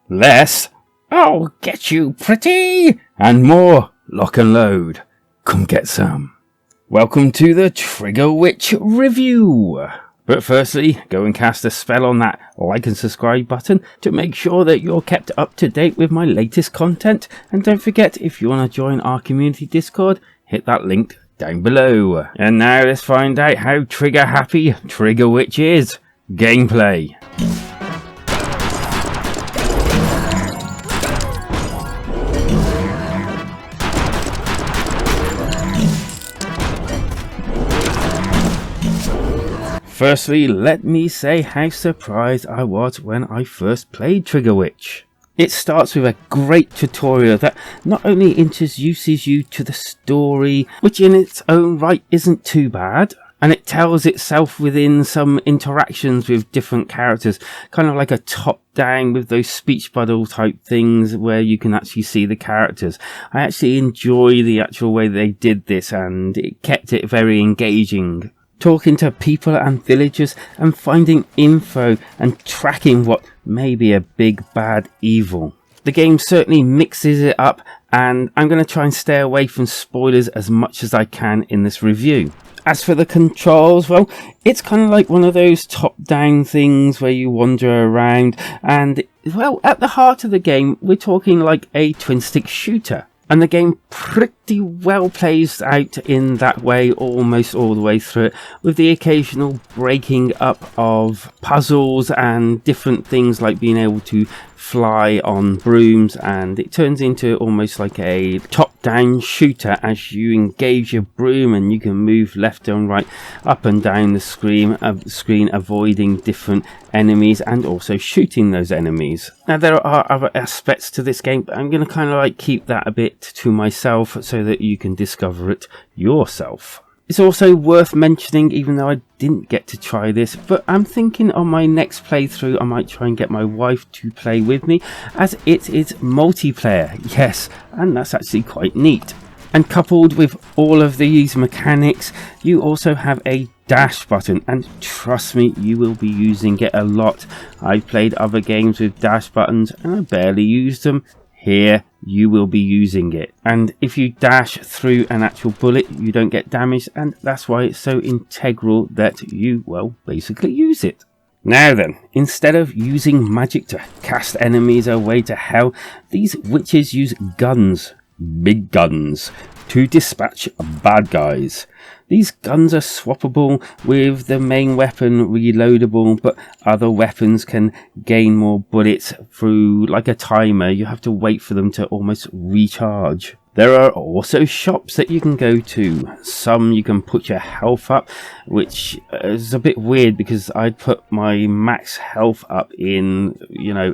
Less, I'll get you pretty, and more, lock and load. Come get some. Welcome to the Trigger Witch review. But firstly, go and cast a spell on that like and subscribe button to make sure that you're kept up to date with my latest content. And don't forget, if you want to join our community Discord, hit that link down below. And now let's find out how trigger happy Trigger Witch is. Gameplay. Firstly, let me say how surprised I was when I first played Trigger Witch. It starts with a great tutorial that not only introduces you to the story, which in its own right isn't too bad, and it tells itself within some interactions with different characters, kind of like a top-down with those speech bubble type things where you can actually see the characters. I actually enjoy the actual way they did this, and it kept it very engaging. Talking to people and villagers and finding info and tracking what may be a big bad evil. The game certainly mixes it up, and I'm going to try and stay away from spoilers as much as I can in this review. As for the controls, well, it's kind of like one of those top-down things where you wander around, and, well, at the heart of the game, we're talking like a twin-stick shooter. And the game pretty well plays out in that way almost all the way through it, with the occasional breaking up of puzzles and different things like being able to fly on brooms, and it turns into almost like a top-down shooter as you engage your broom and you can move left and right, up and down the screen avoiding different enemies and also shooting those enemies. Now there are other aspects to this game, but I'm going to kind of like keep that a bit to myself so that you can discover it yourself. It's also worth mentioning, even though I didn't get to try this, but I'm thinking on my next playthrough I might try and get my wife to play with me, as it is multiplayer, yes, and that's actually quite neat. And coupled with all of these mechanics, you also have a dash button, and trust me, you will be using it a lot. I've played other games with dash buttons and I barely used them. Here, you will be using it. And if you dash through an actual bullet, you don't get damaged, and that's why it's so integral that you, well, basically use it. Now then, instead of using magic to cast enemies away to hell, these witches use guns, big guns, to dispatch bad guys. These guns are swappable, with the main weapon reloadable, but other weapons can gain more bullets through like a timer. You have to wait for them to almost recharge. There are also shops that you can go to. Some you can put your health up, which is a bit weird because I'd put my max health up in,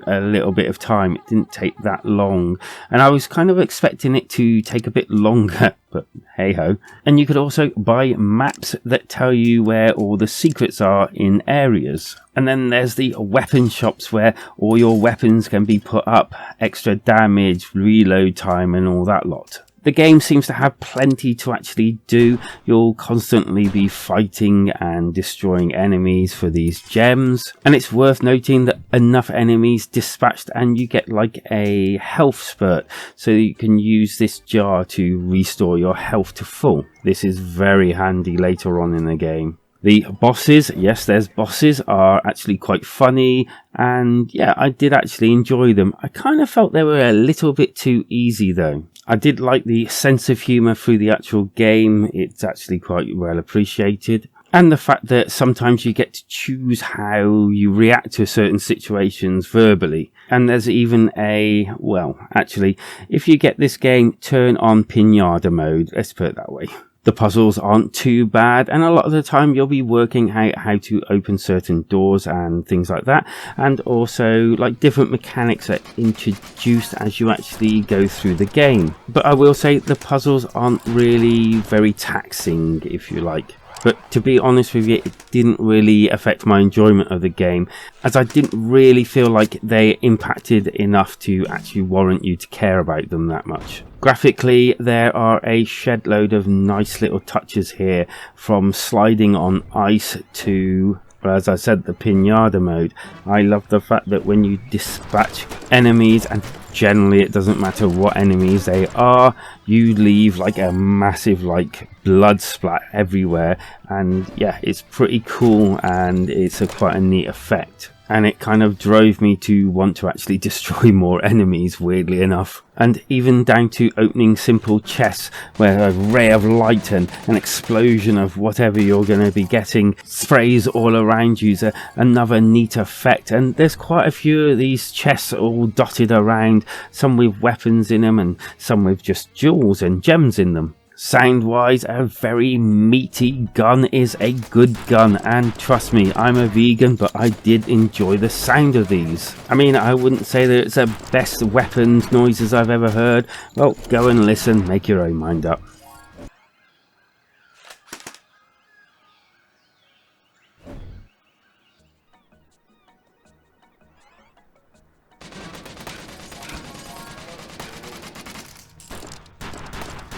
a little bit of time. It didn't take that long, and I was kind of expecting it to take a bit longer, but hey ho. And you could also buy maps that tell you where all the secrets are in areas. And then there's the weapon shops where all your weapons can be put up, extra damage, reload time and all that lot. The game seems to have plenty to actually do. You'll constantly be fighting and destroying enemies for these gems. And it's worth noting that enough enemies dispatched and you get like a health spurt. So you can use this jar to restore your health to full. This is very handy later on in the game. The bosses, yes, there's bosses, are actually quite funny, and yeah, I did actually enjoy them. I kind of felt they were a little bit too easy though. I did like the sense of humour through the actual game. It's actually quite well appreciated. And the fact that sometimes you get to choose how you react to certain situations verbally. And there's even if you get this game, turn on Pinata mode, let's put it that way. The puzzles aren't too bad, and a lot of the time you'll be working out how to open certain doors and things like that, and also like different mechanics are introduced as you actually go through the game. But I will say the puzzles aren't really very taxing, if you like. But to be honest with you, it didn't really affect my enjoyment of the game, as I didn't really feel like they impacted enough to actually warrant you to care about them that much. Graphically, there are a shed load of nice little touches here, from sliding on ice to But as I said, the pinata mode, I love the fact that when you dispatch enemies, and generally it doesn't matter what enemies they are, you leave like a massive like blood splat everywhere, and yeah, it's pretty cool and it's quite a neat effect. And it kind of drove me to want to actually destroy more enemies, weirdly enough. And even down to opening simple chests where a ray of light and an explosion of whatever you're going to be getting sprays all around you is another neat effect. And there's quite a few of these chests all dotted around, some with weapons in them and some with just jewels and gems in them. Sound wise, a very meaty gun is a good gun, and trust me, I'm a vegan, but I did enjoy the sound of these. I mean, I wouldn't say that it's the best weapons noises I've ever heard. Well, go and listen, make your own mind up.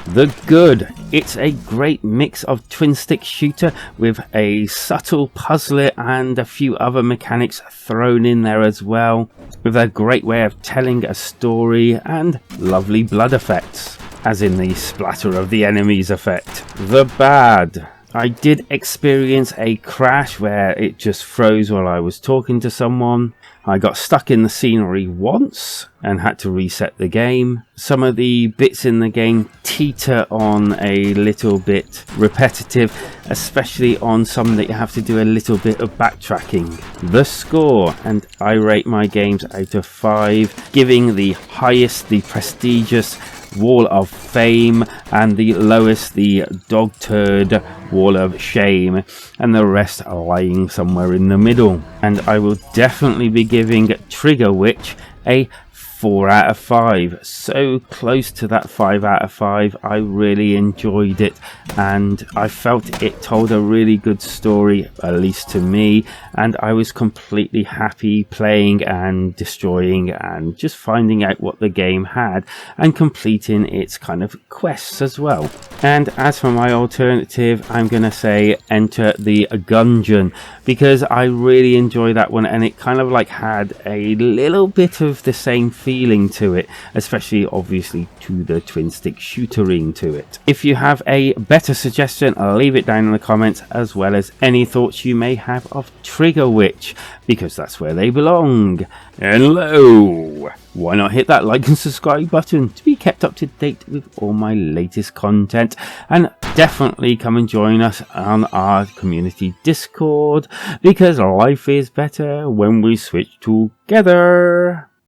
The Good. It's a great mix of twin stick shooter with a subtle puzzler and a few other mechanics thrown in there as well, with a great way of telling a story and lovely blood effects, as in the splatter of the enemies effect. The Bad. I did experience a crash where it just froze while I was talking to someone. I got stuck in the scenery once and had to reset the game. Some of the bits in the game teeter on a little bit repetitive, especially on some that you have to do a little bit of backtracking. The Score, and I rate my games out of 5, giving the highest the prestigious Wall of Fame and the lowest the dog turd Wall of Shame, and the rest are lying somewhere in the middle. And I will definitely be giving Trigger Witch a 4 out of 5, so close to that 5 out of 5. I really enjoyed it, and I felt it told a really good story, at least to me, and I was completely happy playing and destroying and just finding out what the game had and completing its kind of quests as well. And as for my alternative, I'm gonna say Enter the Gungeon, because I really enjoy that one, and it kind of like had a little bit of the same feeling to it, especially obviously to the twin stick shootering to it. If you have a better suggestion, leave it down in the comments, as well as any thoughts you may have of Trigger Witch, because that's where they belong. Hello! Why not hit that like and subscribe button to be kept up to date with all my latest content, and definitely come and join us on our community Discord, because life is better when we switch together.